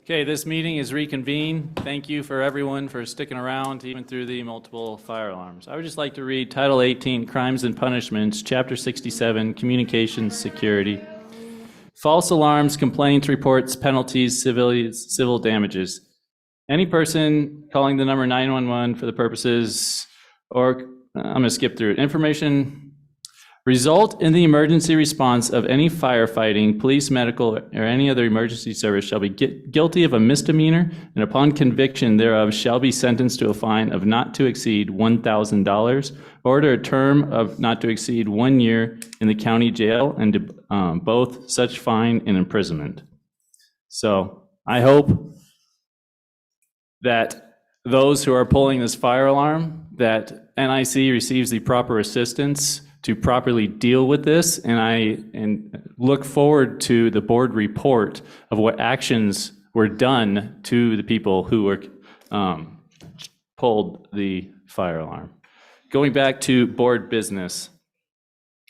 Okay, this meeting is reconvened. Thank you for everyone for sticking around even through the multiple fire alarms. I would just like to read Title 18, Crimes and Punishments, Chapter 67, Communications Security. False alarms, complaints, reports, penalties, civil damages. Any person calling the number 911 for the purposes, or I'm going to skip through it. Information result in the emergency response of any firefighting, police, medical, or any other emergency service shall be guilty of a misdemeanor, and upon conviction thereof shall be sentenced to a fine of not to exceed $1,000, or to a term of not to exceed 1 year in the county jail, and to both such fine and imprisonment. So I hope that those who are pulling this fire alarm, that NIC receives the proper assistance to properly deal with this, and I look forward to the board report of what actions were done to the people who were pulled the fire alarm. Going back to board business,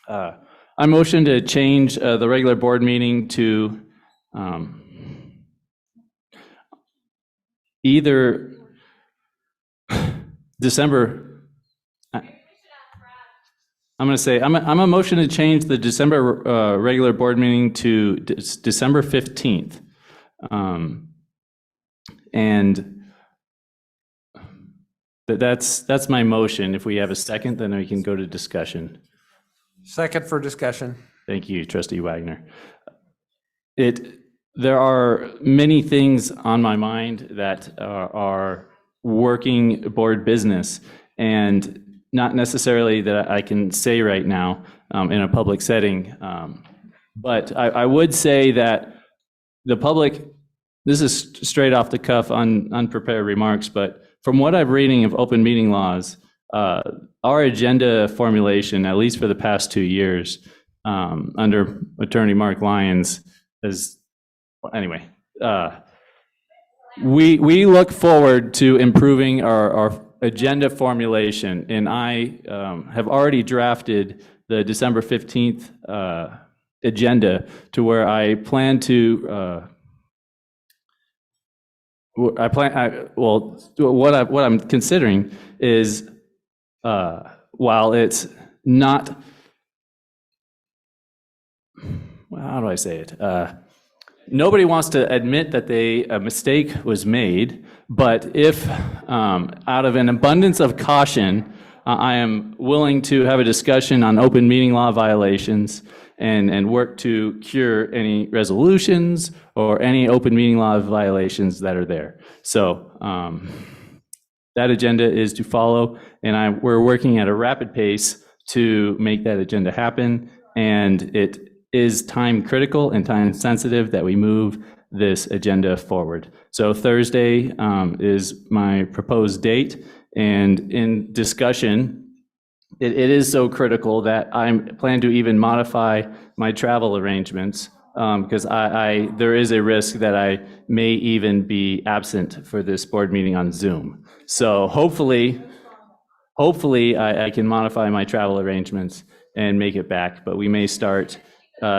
I motion to change the regular board meeting to either December. I'm going to say, I'm a motion to change the December regular board meeting to December 15th. And that's my motion. If we have a second, then we can go to discussion. Second for discussion. Thank you, Trustee Wagner. There are many things on my mind that are working board business, and not necessarily that I can say right now in a public setting, but I would say that the public, this is straight off the cuff, unprepared remarks, but from what I'm reading of open meeting laws, our agenda formulation, at least for the past 2 years, under Attorney Mark Lyons, anyway, we look forward to improving our agenda formulation, and I have already drafted the December 15th agenda to where I plan to what I'm considering is while it's not, how do I say it? Nobody wants to admit that a mistake was made, but if out of an abundance of caution, I am willing to have a discussion on open meeting law violations and work to cure any resolutions or any open meeting law violations that are there. So that agenda is to follow, and we're working at a rapid pace to make that agenda happen, and it is time critical and time sensitive that we move this agenda forward. So Thursday is my proposed date, and in discussion, it is so critical that I plan to even modify my travel arrangements because there is a risk that I may even be absent for this board meeting on Zoom. So hopefully I can modify my travel arrangements and make it back, but we may start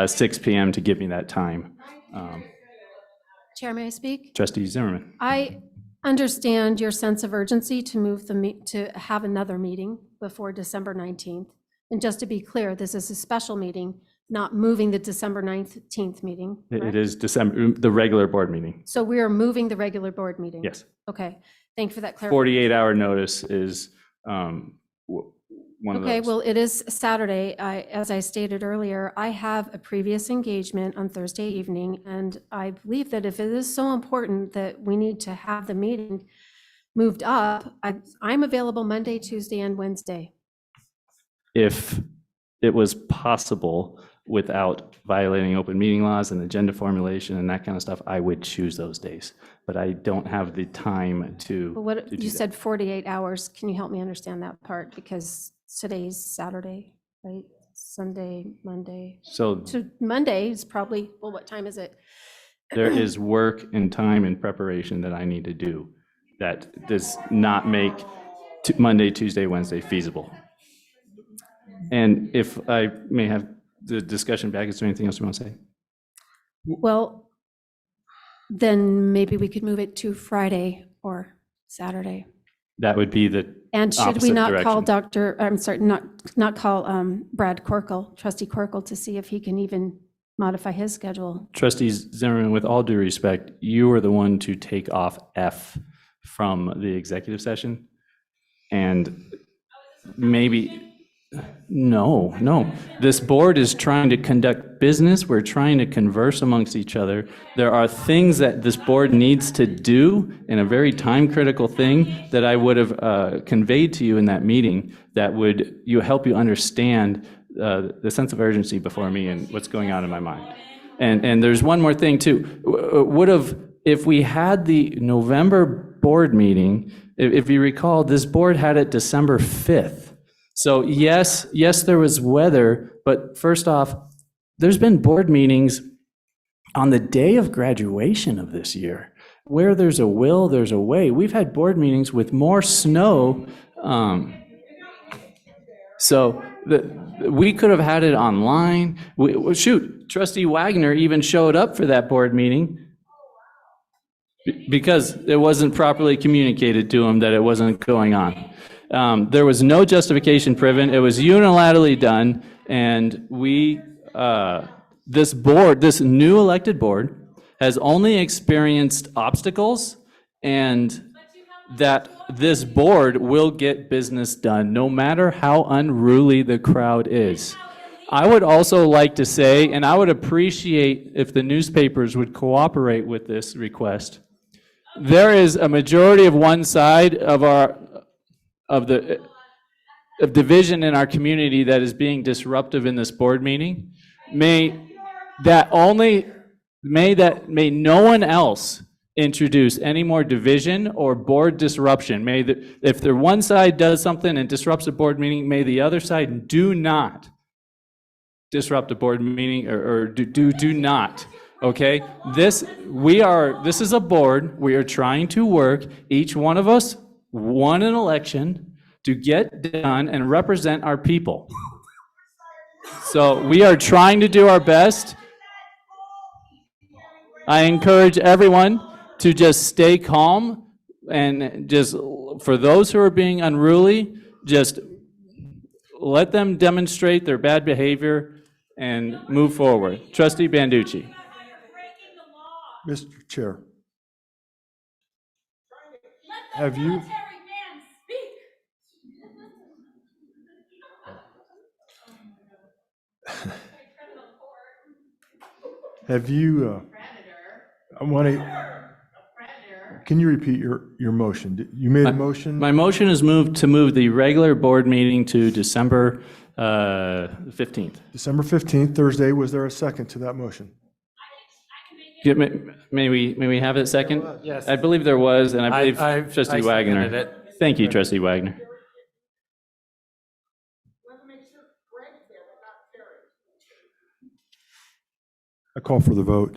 6 p.m. to give me that time. Chair, may I speak? Trustee Zimmerman. I understand your sense of urgency to move to have another meeting before December 19th. And just to be clear, this is a special meeting, not moving the December 19th meeting. It is December, the regular board meeting. So we are moving the regular board meeting? Yes. Okay, thank you for that clarification. 48-hour notice is one of those. Okay, well, it is Saturday. As I stated earlier, I have a previous engagement on Thursday evening, and I believe that if it is so important that we need to have the meeting moved up, I'm available Monday, Tuesday, and Wednesday. If it was possible without violating open meeting laws and agenda formulation and that kind of stuff, I would choose those days. But I don't have the time to. But what you said 48 hours. Can you help me understand that part? Because today's Saturday, right? Sunday, Monday. So Monday is probably, well, what time is it? There is work and time and preparation that I need to do that does not make Monday, Tuesday, Wednesday feasible. And if I may have the discussion back, is there anything else you want to say? Well, then maybe we could move it to Friday or Saturday. That would be the And should we opposite not call direction. I'm sorry, not call Brad Corkle, trustee Corkle, to see if he can even modify his schedule? Trustee Zimmerman, with all due respect, you are the one to take off F from the executive session. And maybe, no. This board is trying to conduct business. We're trying to converse amongst each other. There are things that this board needs to do in a very time-critical thing that I would have conveyed to you in that meeting that would help you understand the sense of urgency before me and what's going on in my mind. And there's one more thing too. If we had the November board meeting, if you recall, this board had it December 5th. So yes, there was weather, but first off, there's been board meetings on the day of graduation of this year. Where there's a will, there's a way. We've had board meetings with more snow. So we could have had it online. Shoot, Trustee Wagner even showed up for that board meeting because it wasn't properly communicated to him that it wasn't going on. There was no justification proven. It was unilaterally done, and this new elected board has only experienced obstacles, and that this board will get business done no matter how unruly the crowd is. I would also like to say, and I would appreciate if the newspapers would cooperate with this request. There is a majority of one side of division in our community that is being disruptive in this board meeting. May no one else introduce any more division or board disruption. If the one side does something and disrupts a board meeting, may the other side do not disrupt a board meeting or do not. Okay, this is a board. We are trying to work. Each one of us won an election to get done and represent our people. So we are trying to do our best. I encourage everyone to just stay calm and just, for those who are being unruly, just let them demonstrate their bad behavior and move forward. Trustee Banducci. Mr. Chair, have you, I want to, can you repeat your motion? You made a motion? My motion is to move the regular board meeting to December 15th. December 15th, Thursday. Was there a second to that motion? May we have it second? Yes. I believe there was, and I believe Trustee I Wagner. seconded it. Thank you, Trustee Wagner. I call for the vote.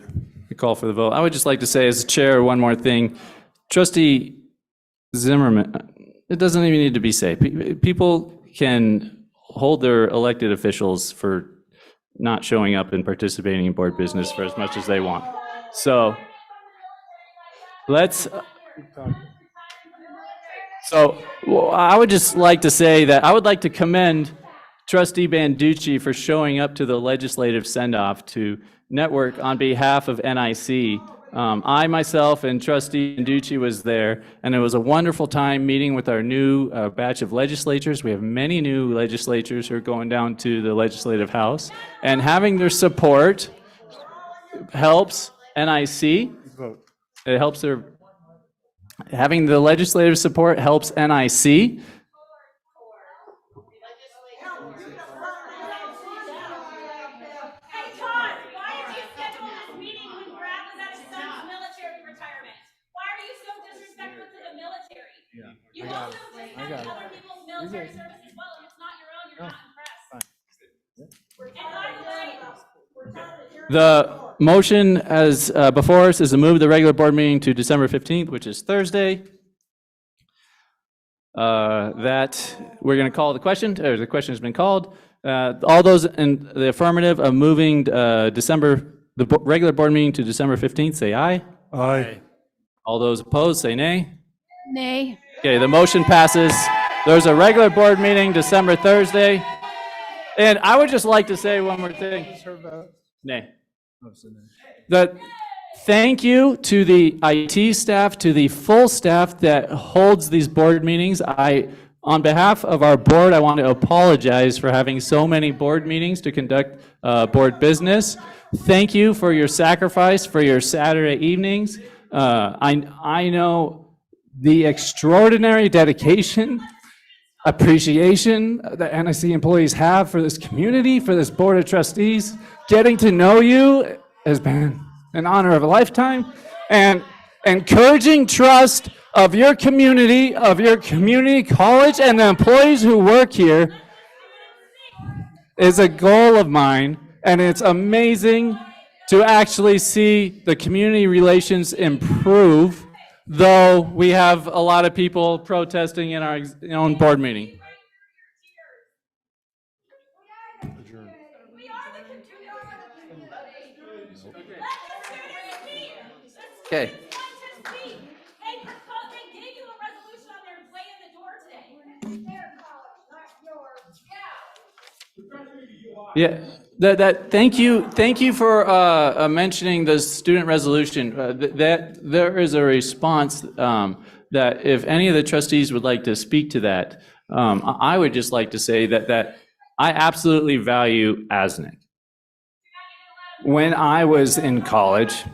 We call for the vote. I would just like to say as chair one more thing. Trustee Zimmerman, it doesn't even need to be said. People can hold their elected officials for not showing up and participating in board business for as much as they want. So I would just like to say that I would like to commend Trustee Banducci for showing up to the legislative send-off to network on behalf of NIC. I myself and Trustee Banducci was there, and it was a wonderful time meeting with our new batch of legislators. We have many new legislators who are going down to the Legislative House, and having their support helps NIC. It helps having the legislative support helps NIC. The motion as before us is to move the regular board meeting to December 15th, which is Thursday. That we're going to call the question, or the question has been called. All those in the affirmative of moving the regular board meeting to December 15th, say aye. Aye. All those opposed, say nay. Nay. Okay, the motion passes. There's a regular board meeting December, Thursday. And I would just like to say one more thing. Nay. Thank you to the IT staff, to the full staff that holds these board meetings. On behalf of our board, I want to apologize for having so many board meetings to conduct board business. Thank you for your sacrifice for your Saturday evenings. I know the extraordinary dedication, appreciation that NIC employees have for this community, for this board of trustees. Getting to know you has been an honor of a lifetime, and encouraging trust of your community college, and the employees who work here is a goal of mine, and it's amazing to actually see the community relations improve, though we have a lot of people protesting in our own board meeting. Okay. Yeah, thank you for mentioning the student resolution. That there is a response that if any of the trustees would like to speak to that, I would just like to say that I absolutely value ASNIC. When I was in college,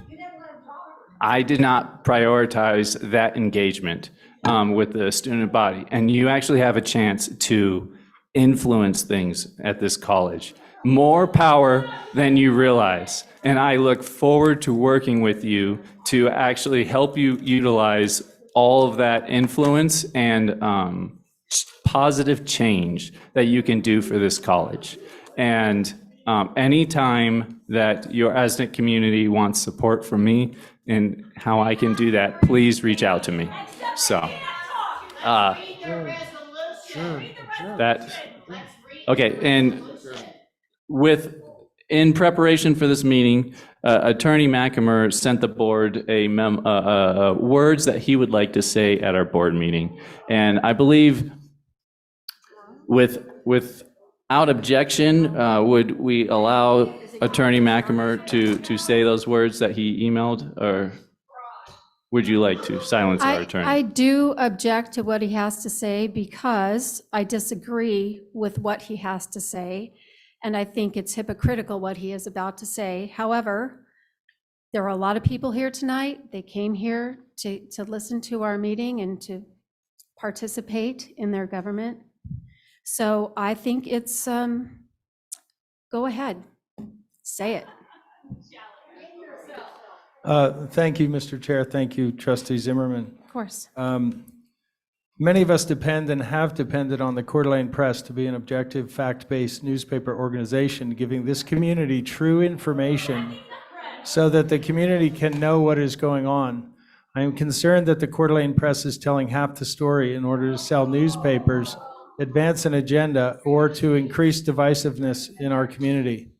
I did not prioritize that engagement with the student body, and you actually have a chance to influence things at this college. More power than you realize. And I look forward to working with you to actually help you utilize all of that influence and positive change that you can do for this college. And anytime that your ASNIC community wants support from me and how I can do that, please reach out to me. So, okay, and in preparation for this meeting, Attorney McAmer sent the board words that he would like to say at our board meeting. And I believe without objection, would we allow Attorney McAmer to say those words that he emailed, or would you like to silence our attorney? I do object to what he has to say because I disagree with what he has to say. And I think it's hypocritical what he is about to say. However, there are a lot of people here tonight. They came here to listen to our meeting and to participate in their government. So I think it's, go ahead, say it. Thank you, Mr. Chair. Thank you, Trustee Zimmerman. Of course. Many of us depend and have depended on the Coeur d'Alene Press to be an objective, fact-based newspaper organization, giving this community true information so that the community can know what is going on. I am concerned that the Coeur d'Alene Press is telling half the story in order to sell newspapers, advance an agenda, or to increase divisiveness in our community.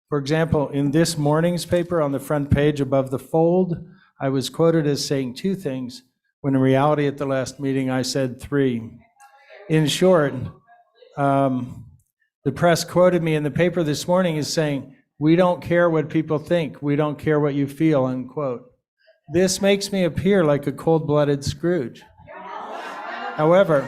For example, in this morning's paper on the front page above the fold, I was quoted as saying 2 things, when in reality at the last meeting I said 3. In short, the press quoted me in the paper this morning as saying, "We don't care what people think, we don't care what you feel," unquote. This makes me appear like a cold-blooded Scrooge. However,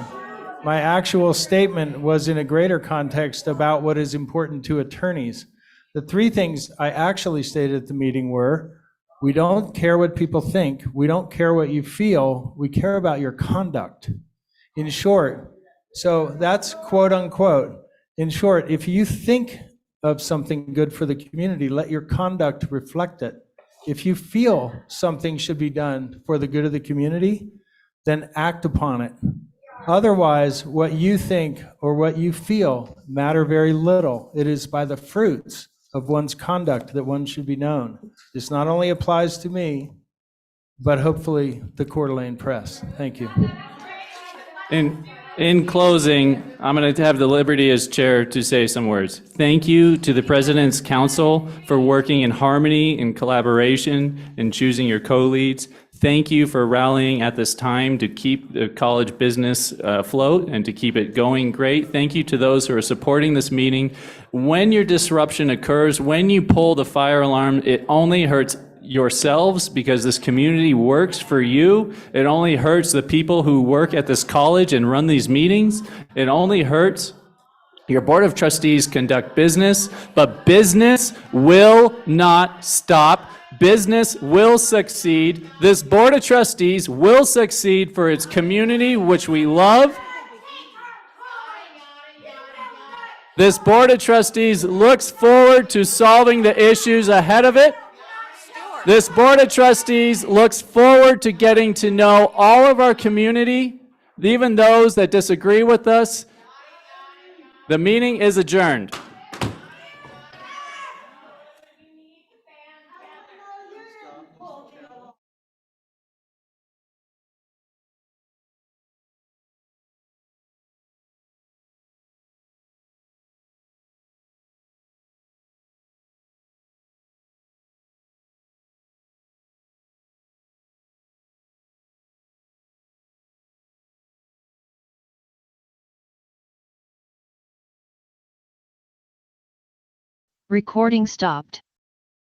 my actual statement was in a greater context about what is important to attorneys. The 3 things I actually stated at the meeting were, we don't care what people think, we don't care what you feel, we care about your conduct. In short, so that's quote unquote. In short, if you think of something good for the community, let your conduct reflect it. If you feel something should be done for the good of the community, then act upon it. Otherwise, what you think or what you feel matter very little. It is by the fruits of one's conduct that one should be known. This not only applies to me, but hopefully the Coeur d'Alene Press. Thank you. And In closing, I'm going to have the liberty as chair to say some words. Thank you to the President's Council for working in harmony and collaboration and choosing your co-leads. Thank you for rallying at this time to keep the college business afloat and to keep it going great. Thank you to those who are supporting this meeting. When your disruption occurs, when you pull the fire alarm, it only hurts yourselves because this community works for you. It only hurts the people who work at this college and run these meetings. It only hurts your board of trustees conduct business, but business will not stop. Business will succeed. This board of trustees will succeed for its community, which we love. This board of trustees looks forward to solving the issues ahead of it. This board of trustees looks forward to getting to know all of our community, even those that disagree with us. The meeting is adjourned. Recording stopped.